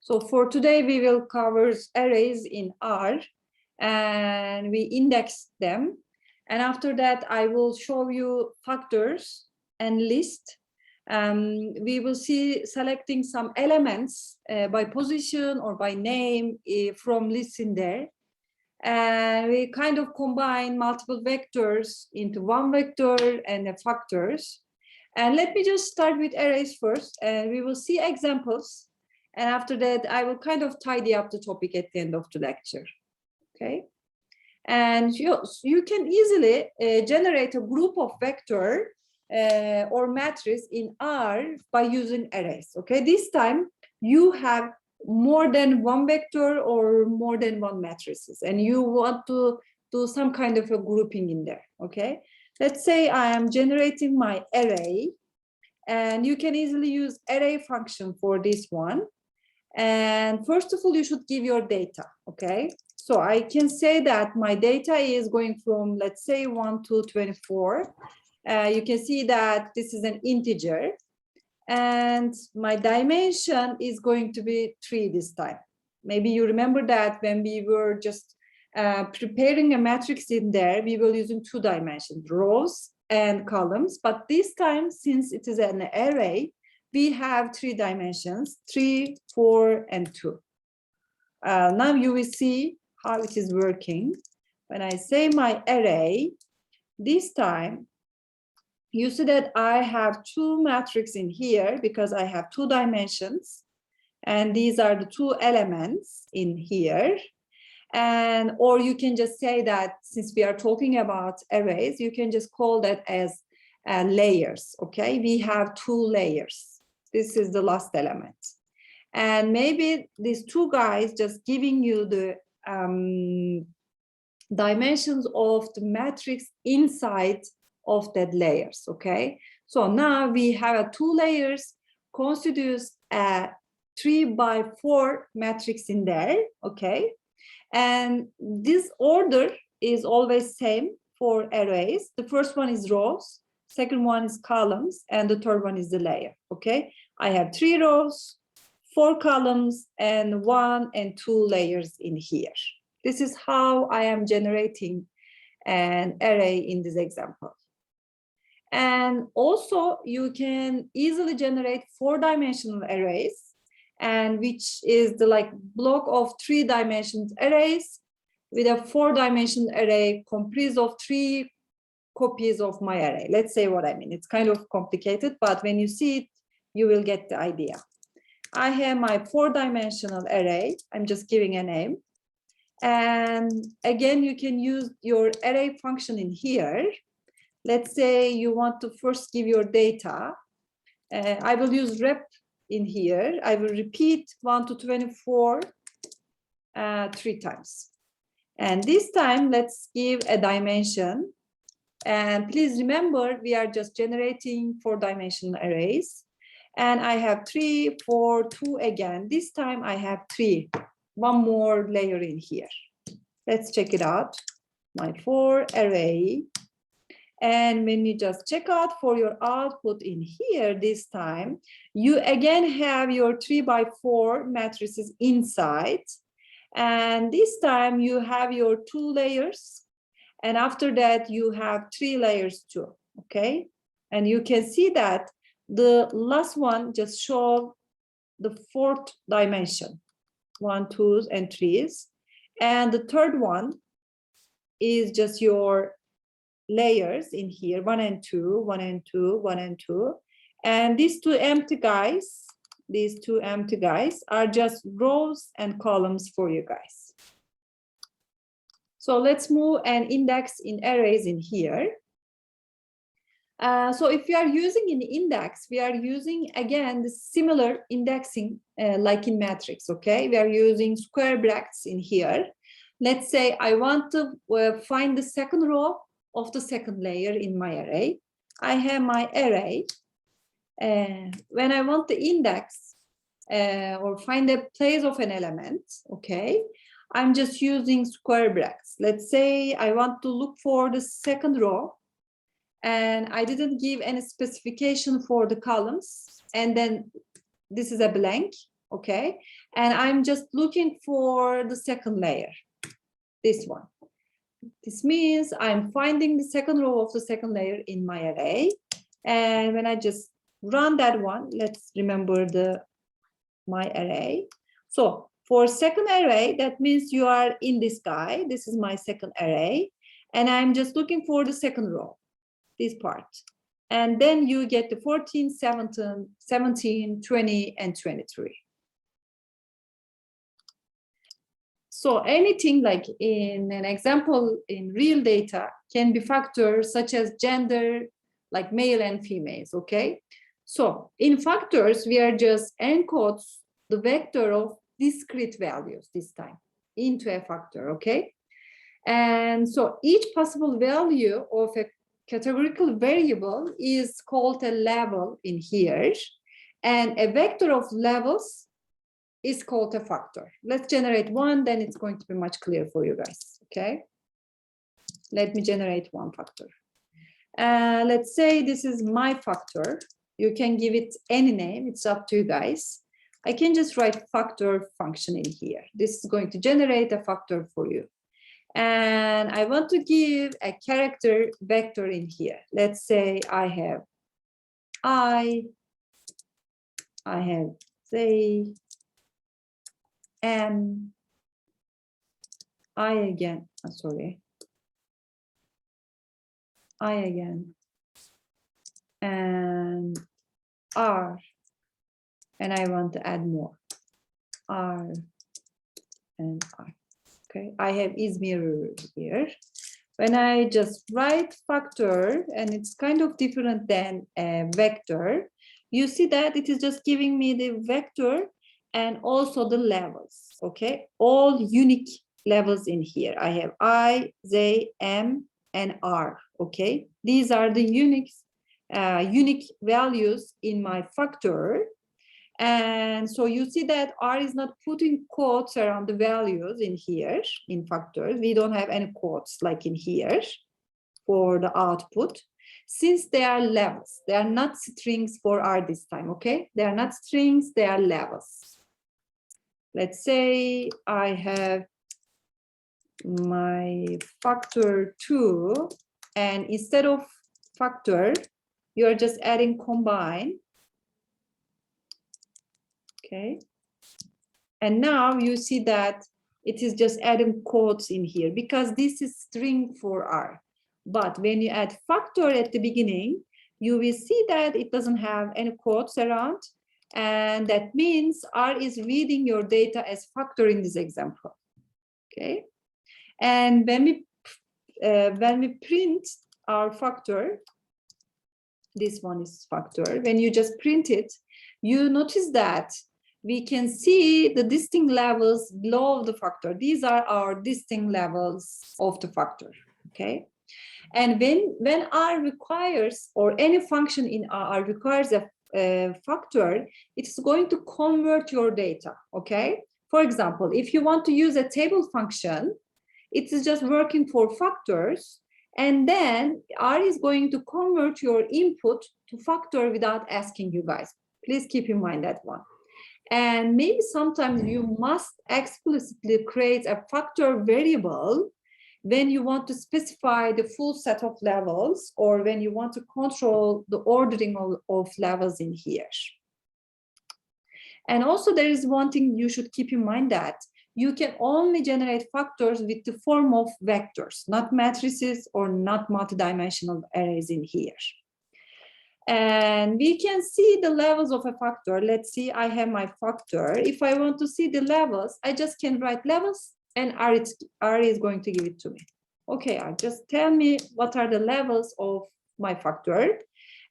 So for today, we will cover arrays in R and we index them. And after that, I will show you factors and list. We will see selecting some elements by position or by name from lists in there. And we kind of combine multiple vectors into one vector and the factors. And let me just start with arrays first, and we will see examples. And after that, I will kind of tidy up the topic at the end of the lecture. Okay. And you can easily generate a group of vector or matrix in R by using arrays. Okay. This time you have more than one vector or more than one matrices, and you want to do some kind of a grouping in there. Okay. Let's say I am generating my array, and you can easily use array function for this one. And first of all, you should give your data, okay? So I can say that my data is going from, let's say, 1 to 24. You can see that this is an integer. And my dimension is going to be 3 this time. Maybe you remember that when we were just preparing a matrix in there, we were using 2 dimensions, rows and columns. But this time, since it is an array, we have 3 dimensions, 3, 4, and 2. Now you will see how it is working. When I say my array, this time, you see that I have 2 matrices in here because I have 2 dimensions. And these are the 2 elements in here. And, or you can just say that since we are talking about arrays, you can just call that as layers, okay? We have 2 layers. This is the last element. And maybe these 2 guys just giving you the dimensions of the matrix inside of that layers, okay? So now we have 2 layers constitutes a 3 by 4 matrix in there, okay? And this order is always same for arrays. The first one is rows, second one is columns, and the third one is the layer, okay? I have 3 rows, 4 columns, and 1 and 2 layers in here. This is how I am generating an array in this example. And also you can easily generate 4-dimensional arrays, and which is the like block of 3-dimensional arrays with a 4-dimensional array comprised of 3 copies of my array. Let's say what I mean. It's kind of complicated, but when you see it, you will get the idea. I have my 4-dimensional array. I'm just giving a name. And again, you can use your array function in here. Let's say you want to first give your data. I will use rep in here. I will repeat 1 to 24 3 times. And this time, let's give a dimension. And please remember, we are just generating 4-dimensional arrays. And I have 3, 4, 2 again. This time I have 3, 1 more layer in here. Let's check it out. My 4 array. And when you just check out for your output in here this time, you again have your 3 by 4 matrices inside. And this time you have your 2 layers. And after that, you have 3 layers too, okay? And you can see that the last one just shows the 4th dimension, 1, 2, and 3s. And the third one is just your layers in here, 1 and 2, 1 and 2, 1 and 2. And these 2 empty guys, are just rows and columns for you guys. So let's move and index in arrays in here. So if we are using an index, we are using, again, the similar indexing like in matrix, okay? We are using square brackets in here. Let's say I want to find the second row of the second layer in my array. I have my array. When I want the index or find a place of an element, okay? I'm just using square brackets. Let's say I want to look for the second row, and I didn't give any specification for the columns, and then this is a blank, okay? And I'm just looking for the second layer, this one. This means I'm finding the second row of the second layer in my array. And when I just run that one, let's remember my array. So for second array, that means you are in this guy. This is my second array. And I'm just looking for the second row, this part. And then you get the 14, 17, 20, and 23. So anything like in an example in real data can be factors such as gender, like male and females, okay? So in factors, we are just encodes the vector of discrete values this time into a factor, okay? And so each possible value of a categorical variable is called a level in here, and a vector of levels is called a factor. Let's generate one, then it's going to be much clearer for you guys, okay? Let me generate one factor. Let's say this is my factor. You can give it any name, it's up to you guys. I can just write factor function in here. This is going to generate a factor for you. And I want to give a character vector in here. Let's say I have I have say M, I again, sorry, I again, and R, and I want to add more, R and R. Okay, I have Izmir here. When I just write factor, and it's kind of different than a vector, you see that it is just giving me the vector and also the levels, okay? All unique levels in here. I have I, Z, M, and R, okay? These are the unique values in my factor. And so you see that R is not putting quotes around the values in here, in factors. We don't have any quotes like in here for the output, since they are levels. They are not strings for R this time, okay? They are not strings, they are levels. Let's say I have my factor 2, and instead of factor, you are just adding combine. Okay, and now you see that it is just adding quotes in here because this is string for R. But when you add factor at the beginning, you will see that it doesn't have any quotes around, and that means R is reading your data as factor in this example. Okay, and when we print our factor, this one is factor. When you just print it, you notice that we can see the distinct levels below the factor. These are our distinct levels of the factor, okay? And when R requires, or any function in R requires a factor, it's going to convert your data, okay? For example, if you want to use a table function, it is just working for factors, and then R is going to convert your input to factor without asking you guys. Please keep in mind that one. And maybe sometimes you must explicitly create a factor variable when you want to specify the full set of levels, or when you want to control the ordering of levels in here. And also there is one thing you should keep in mind, that you can only generate factors with the form of vectors, not matrices or not multidimensional arrays in here. And we can see the levels of a factor. Let's see, I have my factor. If I want to see the levels, I just can write levels, and R is going to give it to me. Okay, just tell me what are the levels of my factor.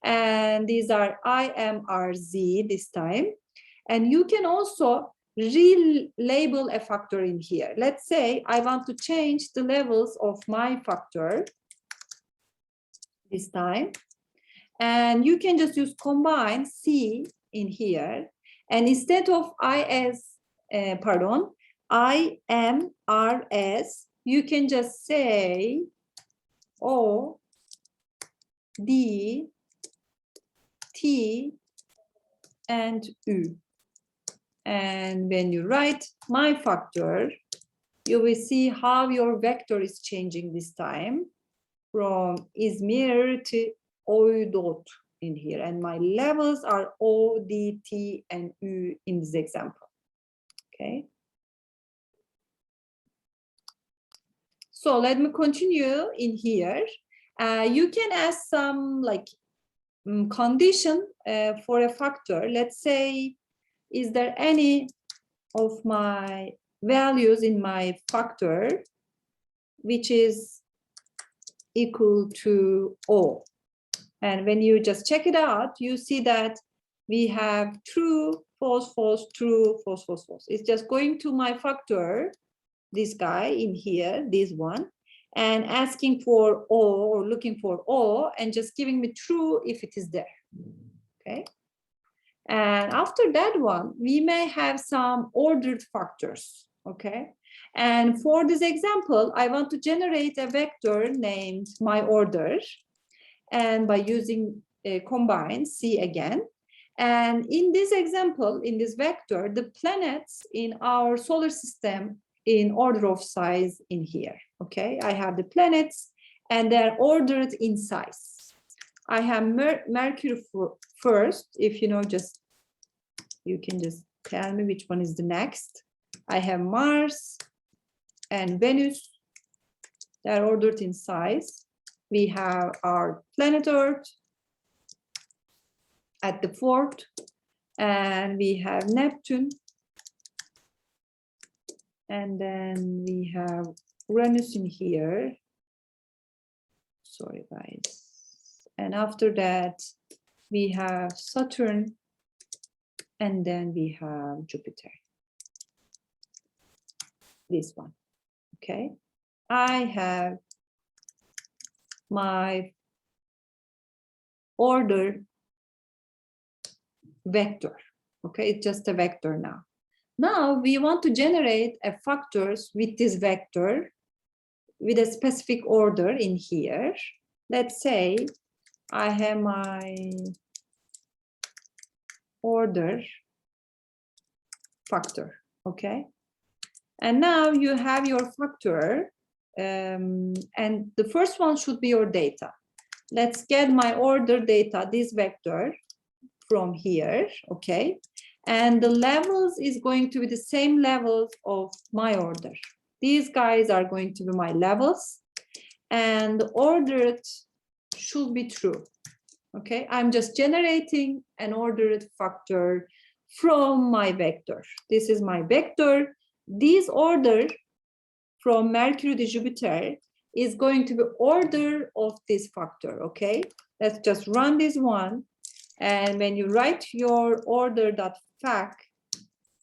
And these are I, M, R, Z this time. And you can also relabel a factor in here. Let's say I want to change the levels of my factor this time. And you can just use combine C in here. And instead of I, M, R, S, you can just say O, D, T, and U. And when you write my factor, you will see how your vector is changing this time from İzmir to Oydot in here. And my levels are O, D, T, and U in this example. Okay. So let me continue in here. You can ask some like condition for a factor. Let's say, is there any of my values in my factor which is equal to O? And when you just check it out, you see that we have true, false, false, true, false, false, false. It's just going to my factor, this guy in here, this one, and asking for O or looking for O and just giving me true if it is there. Okay. And after that one, we may have some ordered factors. Okay. And for this example, I want to generate a vector named my order. And by using combine, C again. And in this example, in this vector, the planets in our solar system in order of size in here. Okay, I have the planets and they're ordered in size. I have Mercury first. If you know, just you can just tell me which one is the next. I have Mars and Venus. They're ordered in size. We have our planet Earth at the fourth, and we have Neptune, and then we have Uranus in here. Sorry, guys. And after that, we have Saturn, and then we have Jupiter. This one, okay? I have my order vector. Okay, it's just a vector now. Now we want to generate a factors with this vector with a specific order in here. Let's say I have my order factor. Okay, and now you have your factor. And the first one should be your data. Let's get my order data, this vector from here, okay? And the levels is going to be the same levels of my order. These guys are going to be my levels, and the ordered should be true, okay? I'm just generating an ordered factor from my vector. This is my vector. This order from Mercury to Jupiter is going to be order of this factor, okay? Let's just run this one. And when you write your order.fact,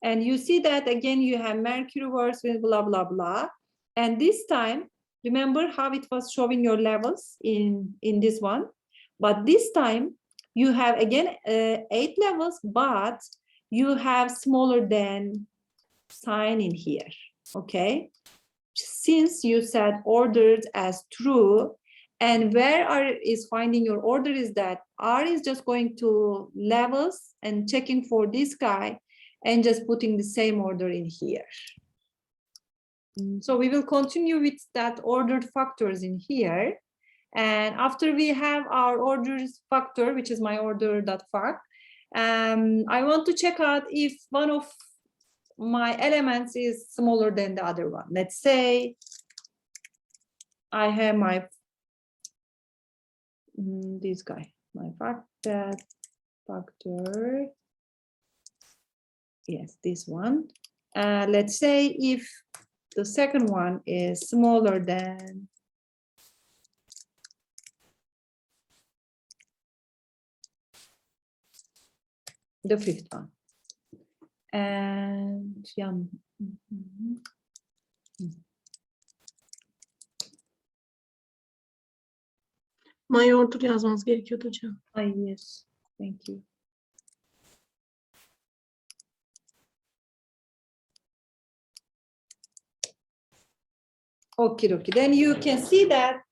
and you see that again, you have Mercury versus blah, blah, blah. And this time, remember how it was showing your levels in this one? But this time, you have again 8 levels, but you have smaller than sign in here, okay? Since you said ordered as true, and where R is finding your order is that R is just going to levels and checking for this guy and just putting the same order in here. So we will continue with that ordered factors in here. And after we have our orders factor, which is my order.fact, I want to check out if one of my elements is smaller than the other one. Let's say I have my this guy, my factor, yes, this one. Let's say if the second one is smaller than the fifth one. And yeah. My order yazmanız gerekiyordu hocam. Yes, thank you. Okay, then you can see that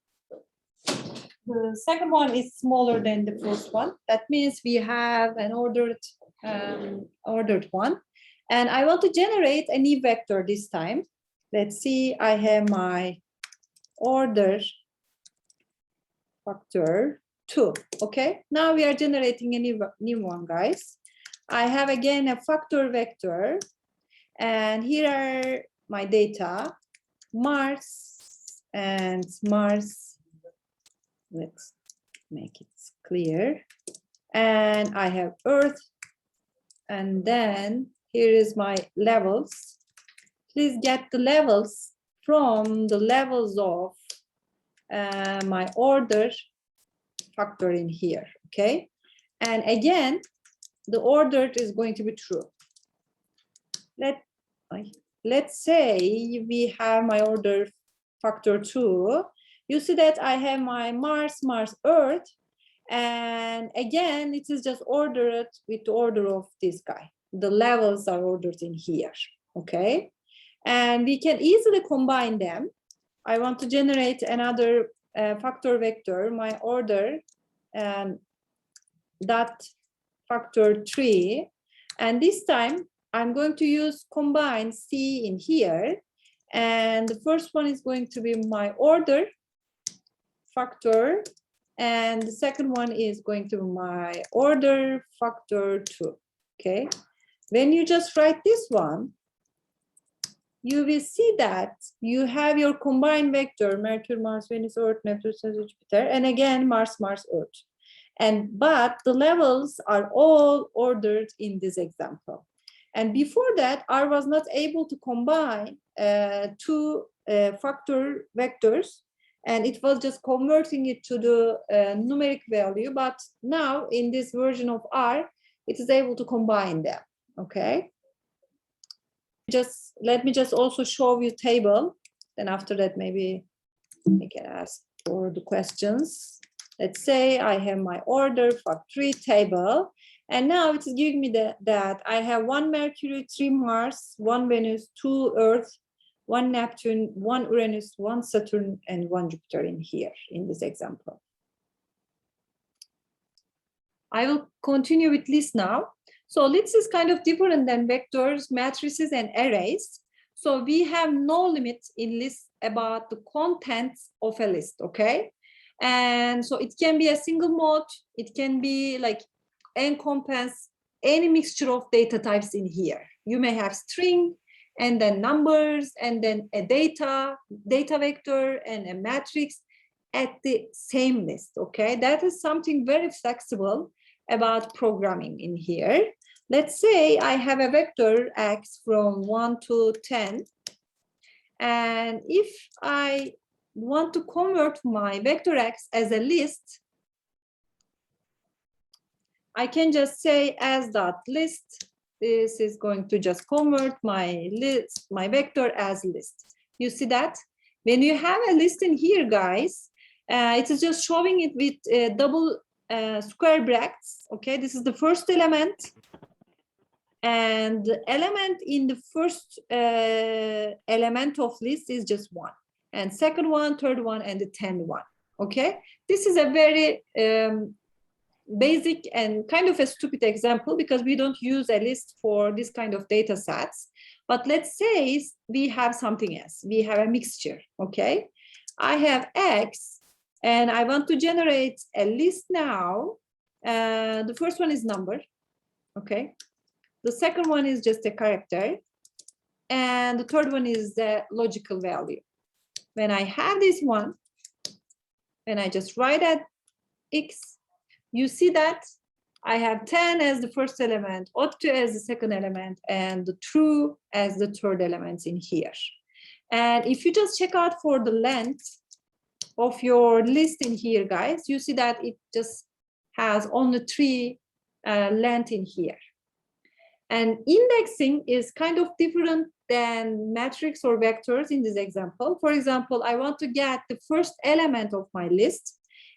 the second one is smaller than the first one. That means we have an ordered one. And I want to generate a new vector this time. Let's see, I have my order factor 2, okay? Now we are generating a new one, guys. I have again a factor vector, and here are my data, Mars and Mars. Let's make it clear. And I have Earth, and then here is my levels. Please get the levels from the levels of my order factor in here, okay? And again, the order is going to be true. Let's say we have my order factor 2. You see that I have my Mars, Mars, Earth, and again, it is just ordered with the order of this guy. The levels are ordered in here, okay? And we can easily combine them. I want to generate another factor vector, my order dot factor 3, and this time I'm going to use combine C in here, and the first one is going to be my order factor, and the second one is going to be my order factor 2, okay? When you just write this one, you will see that you have your combined vector, Mercury, Mars, Venus, Earth, Neptune, Jupiter, and again, Mars, Mars, Earth. But the levels are all ordered in this example. And before that, I was not able to combine two factor vectors, and it was just converting it to the numeric value. But now in this version of R, it is able to combine them, okay? Let me just also show you table. Then after that, maybe I can ask for the questions. Let's say I have my order factory table, and now it is giving me that I have 1 Mercury, 3 Mars, 1 Venus, 2 Earth, 1 Neptune, 1 Uranus, 1 Saturn, and 1 Jupiter in here, in this example. I will continue with list now. So list is kind of different than vectors, matrices, and arrays. So we have no limit in list about the contents of a list, okay? And so it can be a single mode, it can be like encompass any mixture of data types in here. You may have string, and then numbers, and then a data vector, and a matrix at the same list, okay? That is something very flexible about programming in here. Let's say I have a vector x from 1 to 10, and if I want to convert my vector x as a list, I can just say as dot list. This is going to just convert my list, my vector as list. You see that? When you have a list in here, guys, it is just showing it with double square brackets. Okay, this is the first element, and the element in the first element of list is just 1, and second one, third one, and the 10th one. Okay, this is a very basic and kind of a stupid example because we don't use a list for this kind of data sets. But let's say we have something else. We have a mixture, okay? I have X and I want to generate a list now. The first one is number, okay? The second one is just a character. And the third one is the logical value. When I have this one, when I just write at X, you see that I have 10 as the first element, odd 2 as the second element, and the true as the third element in here. And if you just check out for the length of your list in here, guys, you see that it just has only 3 length in here. And indexing is kind of different than matrix or vectors in this example. For example, I want to get the first element of my list.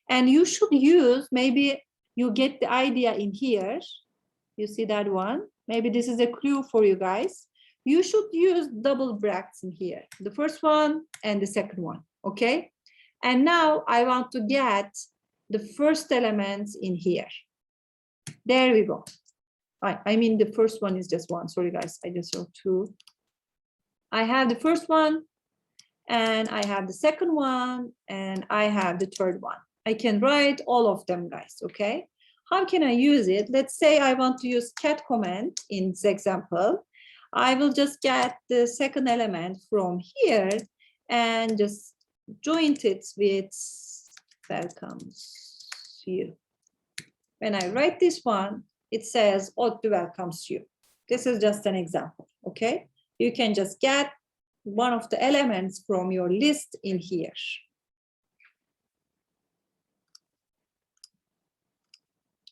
And you should use, maybe you get the idea in here. You see that one? Maybe this is a clue for you guys. You should use double brackets in here. The first one and the second one, okay? And now I want to get the first elements in here. There we go. I mean, the first one is just one. Sorry, guys, I just wrote two. I have the first one, and I have the second one, and I have the third one. I can write all of them, guys, okay? How can I use it? Let's say I want to use cat comment in this example. I will just get the second element from here and just join it with welcomes you. When I write this one, it says Otlu welcomes you. This is just an example, okay? You can just get one of the elements from your list in here.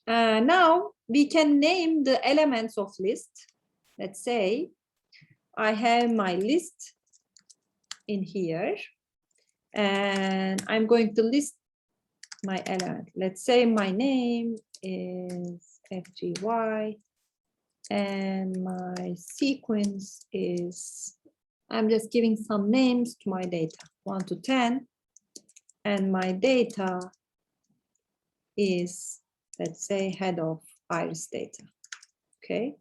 Now we can name the elements of list. Let's say I have my list in here, and I'm going to list my element. Let's say my name is FGY, and my sequence is, I'm just giving some names to my data, 1 to 10, and my data is, let's say, head of iris data, okay?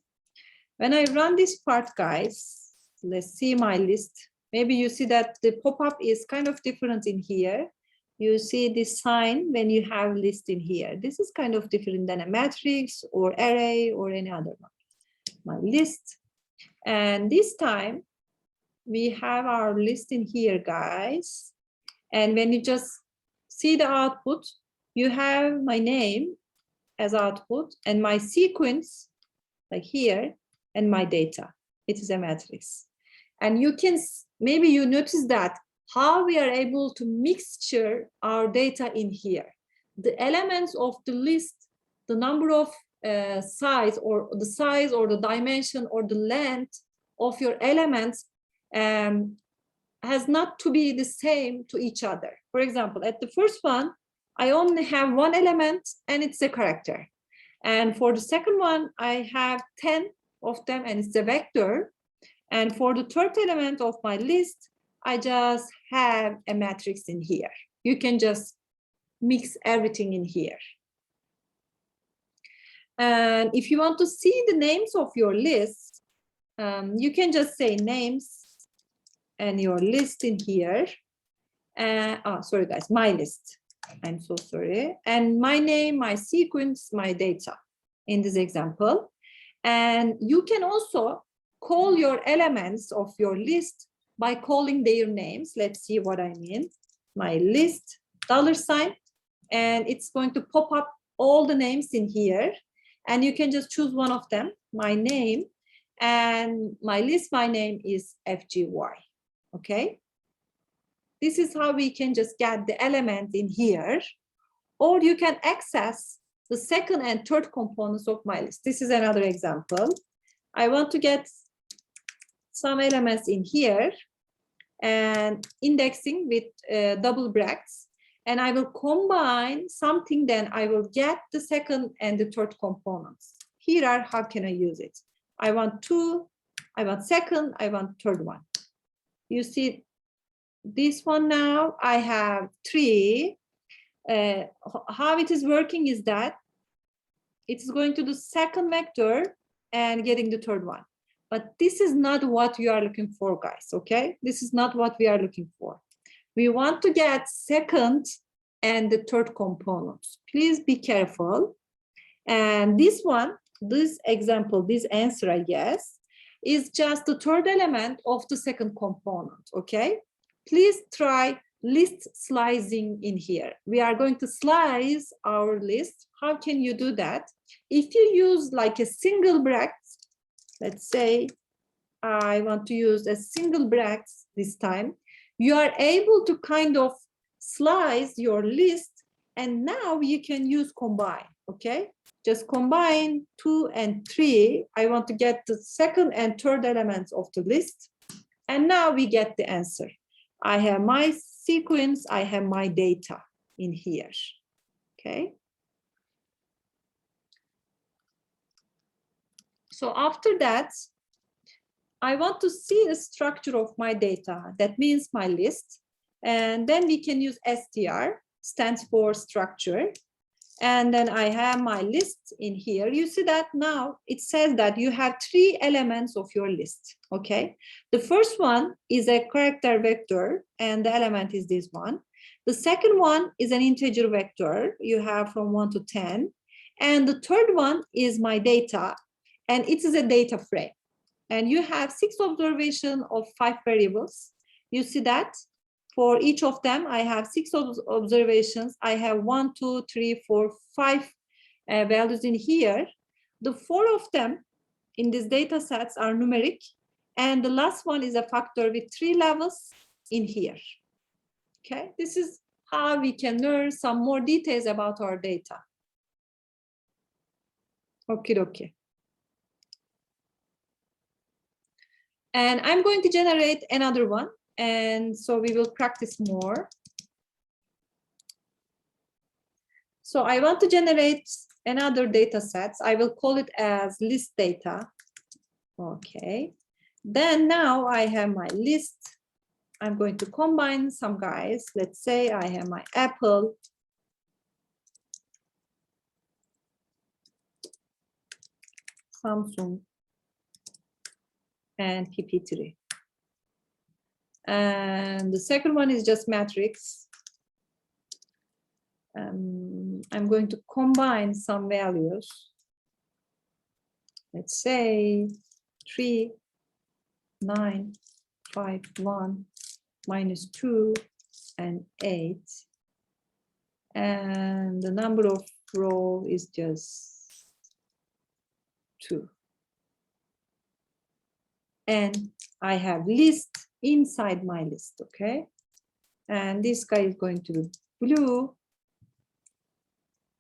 When I run this part, guys, let's see my list. Maybe you see that the pop-up is kind of different in here. You see this sign when you have list in here. This is kind of different than a matrix or array or any other one. My list. And this time we have our list in here, guys. And when you just see the output, you have my name as output and my sequence, like here, and my data. It is a matrix. And you can, maybe you notice that how we are able to mixture our data in here. The elements of the list, the number of size or the dimension or the length of your elements has not to be the same to each other. For example, at the first one, I only have one element and it's a character. And for the second one, I have 10 of them and it's a vector. And for the third element of my list, I just have a matrix in here. You can just mix everything in here. And if you want to see the names of your list, you can just say names and your list in here. Sorry guys, my list. I'm so sorry. And my name, my sequence, my data in this example. And you can also call your elements of your list by calling their names. Let's see what I mean. My list, $, and it's going to pop up all the names in here. And you can just choose one of them, my name, and my list, my name is FGY, okay? This is how we can just get the element in here, or you can access the second and third components of my list. This is another example. I want to get some elements in here and indexing with double brackets, and I will combine something, then I will get the second and the third components. Here are how can I use it. I want two, I want second, I want third one. You see this one now, I have 3. How it is working is that it's going to the second vector and getting the third one. But this is not what you are looking for, guys, okay? This is not what we are looking for. We want to get second and the third components. Please be careful. And this one, this example, this answer, I guess, is just the third element of the second component, okay? Please try list slicing in here. We are going to slice our list. How can you do that? If you use like a single bracket, let's say I want to use a single bracket this time, you are able to kind of slice your list, and now you can use combine, okay? Just combine 2 and 3. I want to get the second and third elements of the list, and now we get the answer. I have my sequence, I have my data in here, okay? So after that, I want to see the structure of my data. That means my list. And then we can use str, stands for structure. And then I have my list in here. You see that now it says that you have 3 elements of your list, okay? The first one is a character vector, and the element is this one. The second one is an integer vector. You have from 1 to 10. And the third one is my data, and it is a data frame. And you have 6 observations of 5 variables. You see that? For each of them, I have 6 observations. I have 1, 2, 3, 4, 5 values in here. The 4 of them in these data sets are numeric. And the last one is a factor with 3 levels in here. Okay, this is how we can learn some more details about our data. Okay. And I'm going to generate another one. And so we will practice more. So I want to generate another data set. I will call it as list data. Okay. Then now I have my list. I'm going to combine some guys. Let's say I have my Apple, Samsung, and PP3. And the second one is just matrix. I'm going to combine some values. Let's say 3, 9, 5, 1, -2, and 8. And the number of row is just 2. And I have list inside my list, okay? And this guy is going to be blue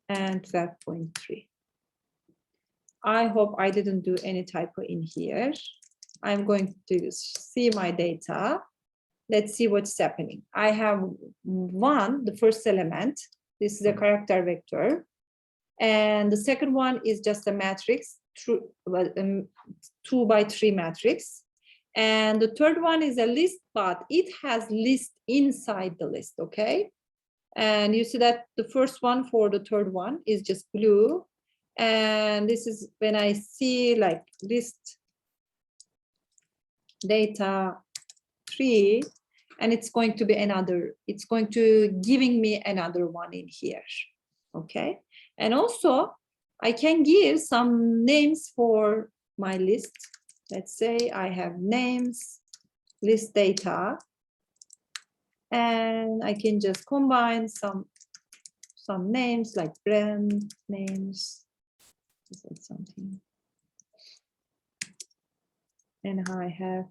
and 12.3. I hope I didn't do any typo in here. I'm going to see my data. Let's see what's happening. I have 1, the first element. This is a character vector. And the second one is just a matrix, 2 by 3 matrix. And the third one is a list, but it has list inside the list, okay? And you see that the first one for the third one is just blue. And this is when I see like list data 3, and it's going to be another, it's going to giving me another one in here, okay? And also I can give some names for my list. Let's say I have names, list data, and I can just combine some names like brand names. Is that something? And I have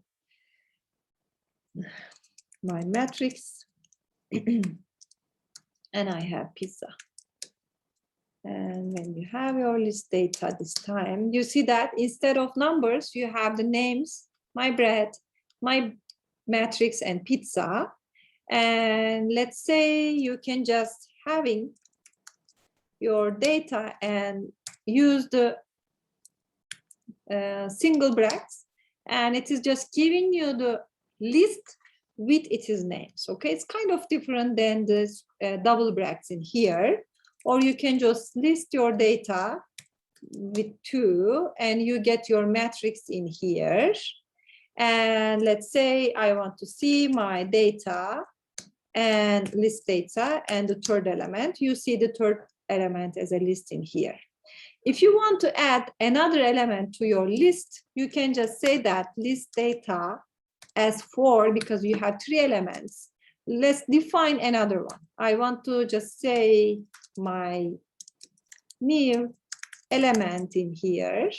my matrix, and I have pizza. And when you have your list data this time, you see that instead of numbers, you have the names, my bread, my matrix, and pizza. And let's say you can just having your data and use the single brackets, and it is just giving you the list with its names. Okay, it's kind of different than this double brackets in here. Or you can just list your data with 2 and you get your matrix in here. And let's say I want to see my data and list data and the third element. You see the third element as a list in here. If you want to add another element to your list, you can just say that list data as 4 because you have 3 elements. Let's define another one. I want to just say my new element in here.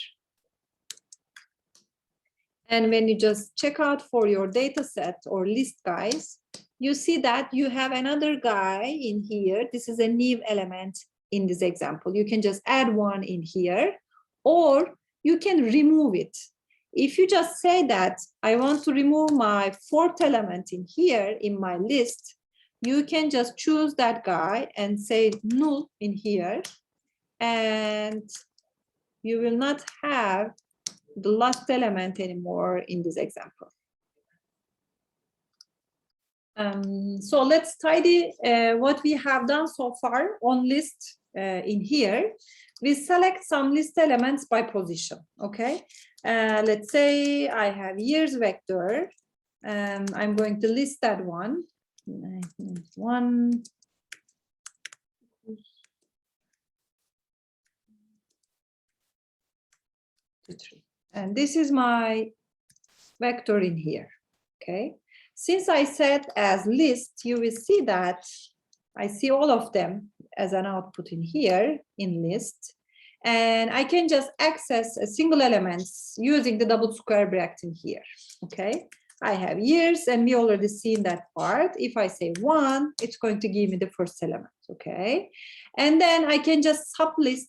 And when you just check out for your data set or list guys, you see that you have another guy in here. This is a new element in this example. You can just add one in here, or you can remove it. If you just say that I want to remove my 4th element in here in my list, you can just choose that guy and say null in here, and you will not have the last element anymore in this example. So let's tidy what we have done so far on list in here, we select some list elements by position, okay? Let's say I have years vector, and I'm going to list that one. 1, 2, 3. And this is my vector in here, okay? Since I set as list, you will see that I see all of them as an output in here in list. And I can just access a single elements using the double square bracket in here, okay? I have years and we already seen that part. If I say 1, it's going to give me the first element, okay? And then I can just sublist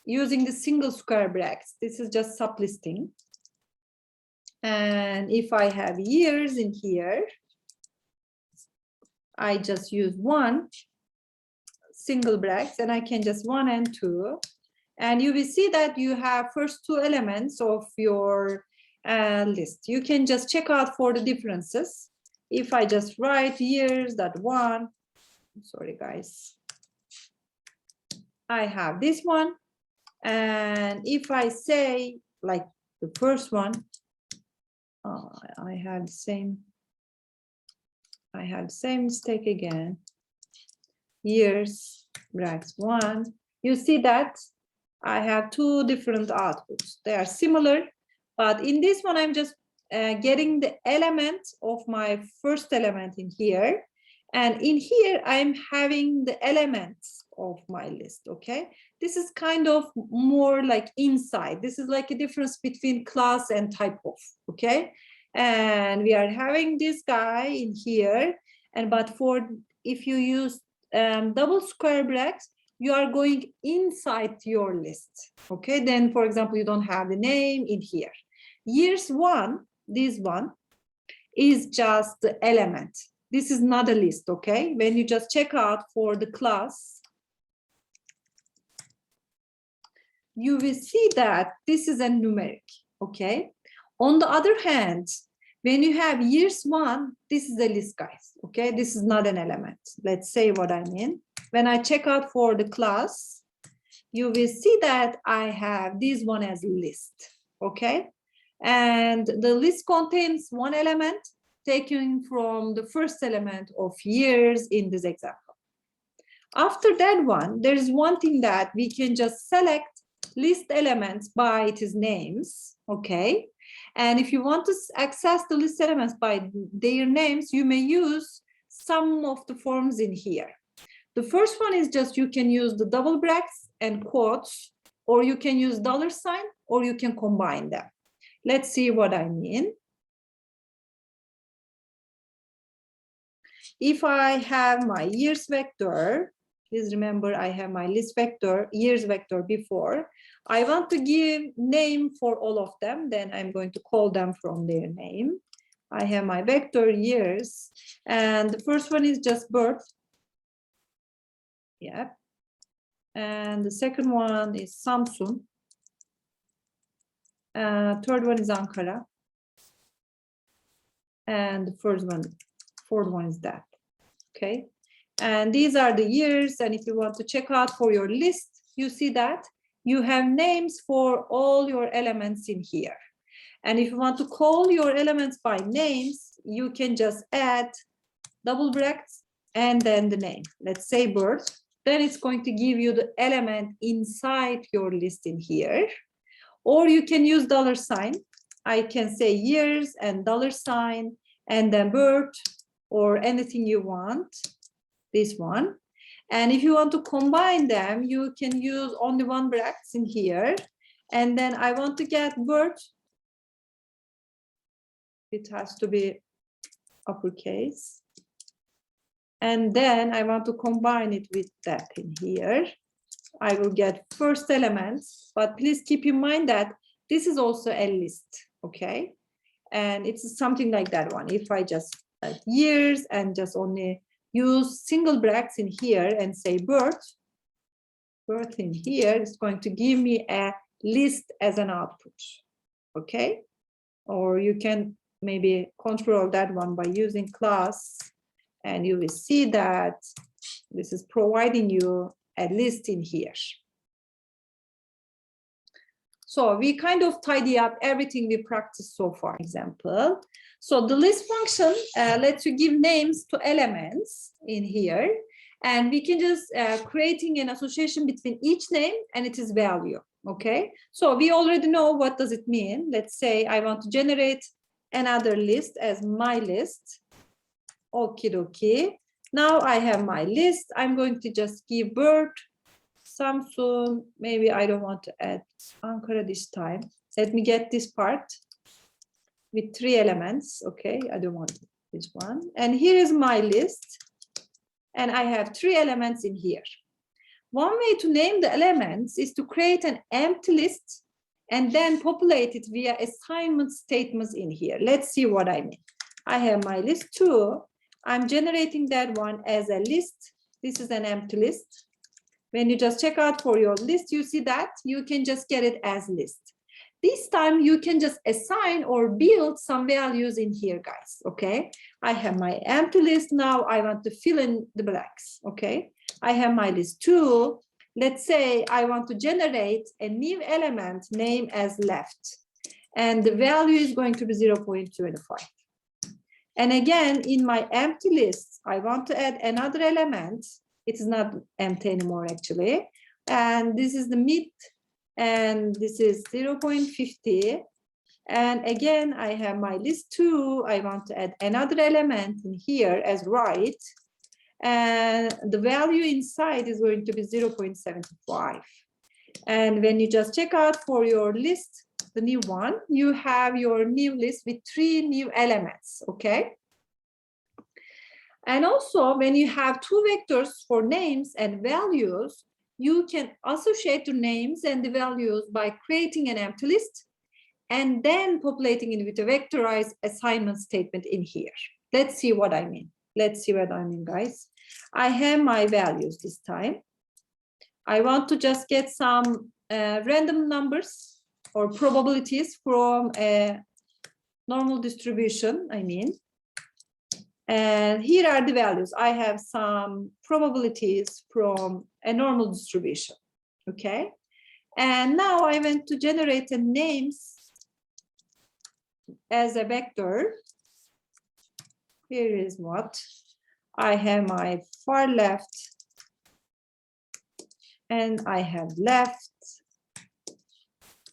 using the single square brackets. This is just sublisting. And if I have years in here, I just use 1 single brackets and I can just 1 and 2. And you will see that you have first 2 elements of your list. You can just check out for the differences. If I just write years that 1, sorry guys, I have this one. And if I say like the first one, I had the same mistake again. Years brackets 1. You see that I have 2 different outputs. They are similar, but in this one I'm just getting the element of my first element in here, and in here I'm having the elements of my list. Okay, this is kind of more like inside. This is like a difference between class and type of. Okay, and we are having this guy in here, and but for if you use double square brackets, you are going inside your list. Okay, then for example, you don't have the name in here. Years 1, this one is just the element. This is not a list. Okay, when you just check out for the class, you will see that this is a numeric. Okay, on the other hand, when you have years 1, this is a list, guys. Okay, this is not an element. Let's say what I mean. When I check out for the class, you will see that I have this one as list. Okay, and the list contains 1 element taken from the first element of years in this example. After that one, there is one thing that we can just select list elements by its names. Okay, and if you want to access the list elements by their names, you may use some of the forms in here. The first one is just you can use the double brackets and quotes, or you can use $sign, or you can combine them. Let's see what I mean. If I have my years vector, please remember I have my list vector, years vector before. I want to give name for all of them, then I'm going to call them from their name. I have my vector years, and the first one is just birth. Yeah. And the second one is Samsun. Third one is Ankara. And the fourth one is that. Okay. And these are the years. And if you want to check out for your list, you see that you have names for all your elements in here. And if you want to call your elements by names, you can just add double brackets and then the name. Let's say birth. Then it's going to give you the element inside your list in here. Or you can use $sign. I can say years and $sign and then birth or anything you want. This one. And if you want to combine them, you can use only 1 brackets in here. And then I want to get birth. It has to be uppercase. And then I want to combine it with that in here. I will get first elements, but please keep in mind that this is also a list, okay? And it's something like that one. If I just like years and just only use single brackets in here and say birth in here is going to give me a list as an output, okay? Or you can maybe control that one by using class, and you will see that this is providing you a list in here. So we kind of tidy up everything we practiced so far. Example. So the list function lets you give names to elements in here. And we can just creating an association between each name and its value. Okay. So we already know what does it mean. Let's say I want to generate another list as my list. Okie dokie. Now I have my list. I'm going to just give birth. Samsung, maybe I don't want to add Ankara this time. Let me get this part with 3 elements. Okay, I don't want this one. And here is my list. And I have 3 elements in here. One way to name the elements is to create an empty list and then populate it via assignment statements in here. Let's see what I mean. I have my list 2. I'm generating that one as a list. This is an empty list. When you just check out for your list, you see that you can just get it as list. This time you can just assign or build some values in here, guys. Okay. I have my empty list now. I want to fill in the blanks. Okay. I have my list 2. Let's say I want to generate a new element name as left. And the value is going to be 0.25. And again, in my empty list, I want to add another element. It is not empty anymore, actually. And this is the mid, and this is 0.50. And again, I have my list 2. I want to add another element in here as right. And the value inside is going to be 0.75. And when you just check out for your list, the new one, you have your new list with 3 new elements, okay? And also, when you have 2 vectors for names and values, you can associate the names and the values by creating an empty list and then populating it with a vectorized assignment statement in here. Let's see what I mean. Let's see what I mean, guys. I have my values this time. I want to just get some random numbers or probabilities from a normal distribution, I mean. And here are the values. I have some probabilities from a normal distribution, okay? And now I want to generate a names as a vector. Here is what. I have my far left and I have left.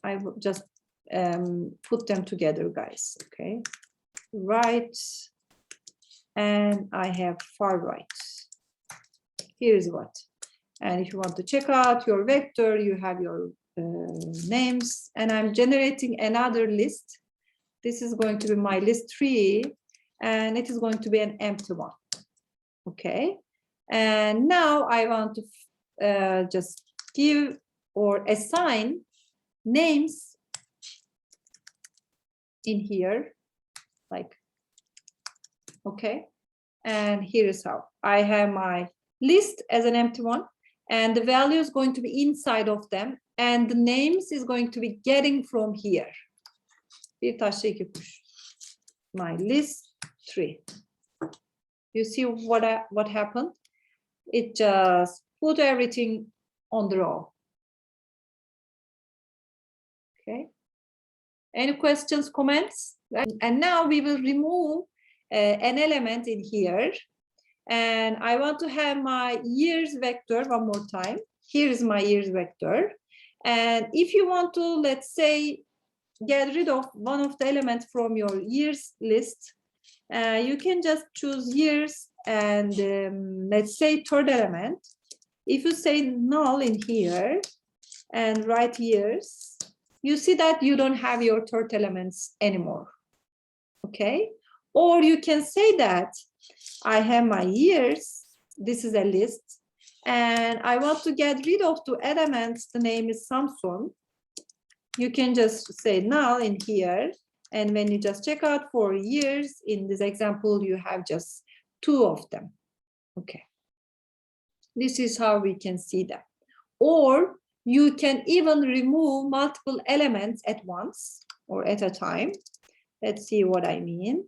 I will just put them together, guys, okay? Right. And I have far right. Here's what. And if you want to check out your vector, you have your names. And I'm generating another list. This is going to be my list 3. And it is going to be an empty one. Okay. And now I want to just give or assign names in here. Like, okay, and here is how. I have my list as an empty one, and the value is going to be inside of them, and the names is going to be getting from here. Bir taşla iki kuş. My list 3. You see what happened? It just put everything on the row. Okay. Any questions, comments? And now we will remove an element in here, and I want to have my years vector one more time. Here is my years vector, and if you want to, let's say, get rid of one of the elements from your years list, you can just choose years and let's say 3rd element. If you say null in here and write years, you see that you don't have your 3rd elements anymore. Okay. Or you can say that I have my years, this is a list, and I want to get rid of 2 elements, the name is Samsung. You can just say null in here, and when you just check out for years, in this example, you have just 2 of them. Okay. This is how we can see that. Or you can even remove multiple elements at once or at a time. Let's see what I mean.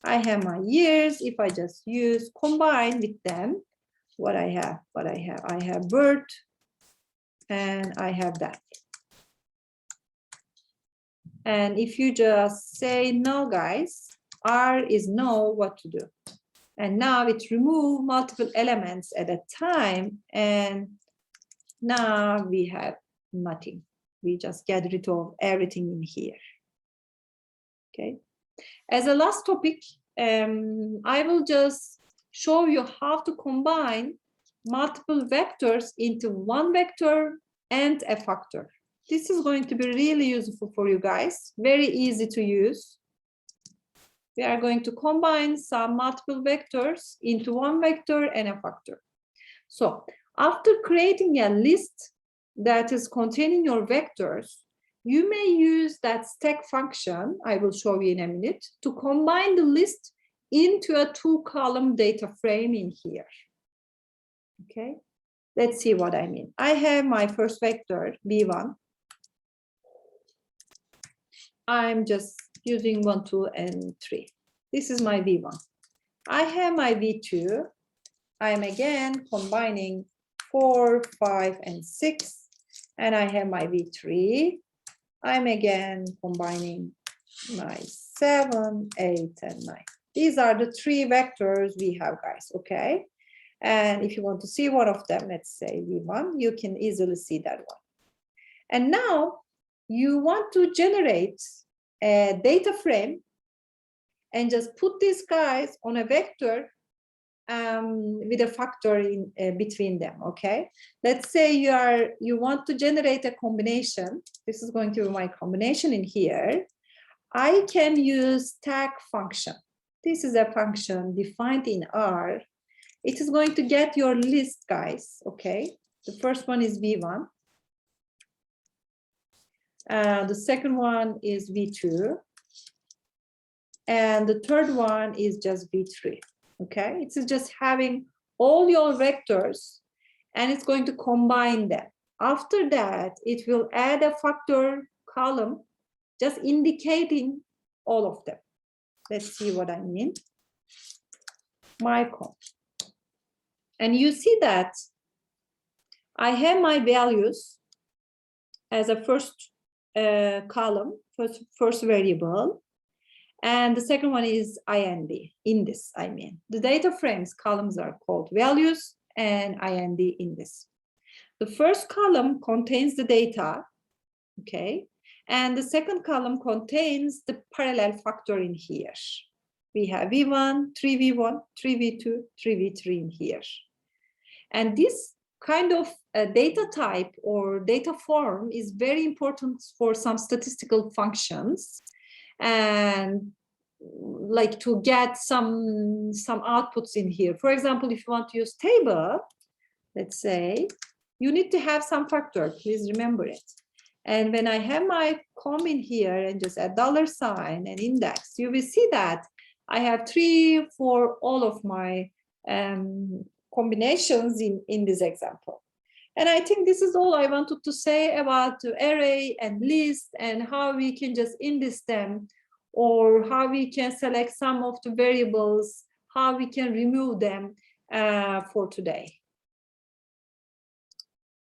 I have my years. If I just use combine with them, what I have. I have birth and I have that. And if you just say no, guys, R is no, what to do. And now it remove multiple elements at a time, and now we have nothing. We just get rid of everything in here. Okay. As a last topic, I will just show you how to combine multiple vectors into one vector and a factor. This is going to be really useful for you guys. Very easy to use. We are going to combine some multiple vectors into one vector and a factor. So after creating a list that is containing your vectors, you may use that stack function, I will show you in a minute, to combine the list into a 2-column data frame in here. Okay, let's see what I mean. I have my first vector, v1. I'm just using 1, 2, and 3. This is my v1. I have my v2. I'm again combining 4, 5, and 6. And I have my v3. I'm again combining my 7, 8, and 9. These are the 3 vectors we have, guys, okay? And if you want to see one of them, let's say v1, you can easily see that one. And now you want to generate a data frame and just put these guys on a vector with a factor in between them. Okay, let's say you want to generate a combination. This is going to be my combination in here. I can use stack function. This is a function defined in R. It is going to get your list, guys. Okay, the first one is v1. The second one is v2. And the third one is just v3. Okay, it's just having all your vectors and it's going to combine them. After that, it will add a factor column, just indicating all of them. Let's see what I mean. My column. And you see that I have my values as a first column, first variable. And the second one is IND, in this, I mean. The data frames columns are called values and IND in this. The first column contains the data, okay? And the second column contains the parallel factor in here. We have v1, 3v1, 3v2, 3v3 in here. And this kind of data type or data form is very important for some statistical functions. And like to get some outputs in here. For example, if you want to use table, let's say, you need to have some factor, please remember it. And when I have my com in here and just a $sign and index, you will see that I have 3 for all of my combinations in this example. And I think this is all I wanted to say about array and list and how we can just index them, or how we can select some of the variables, how we can remove them for today.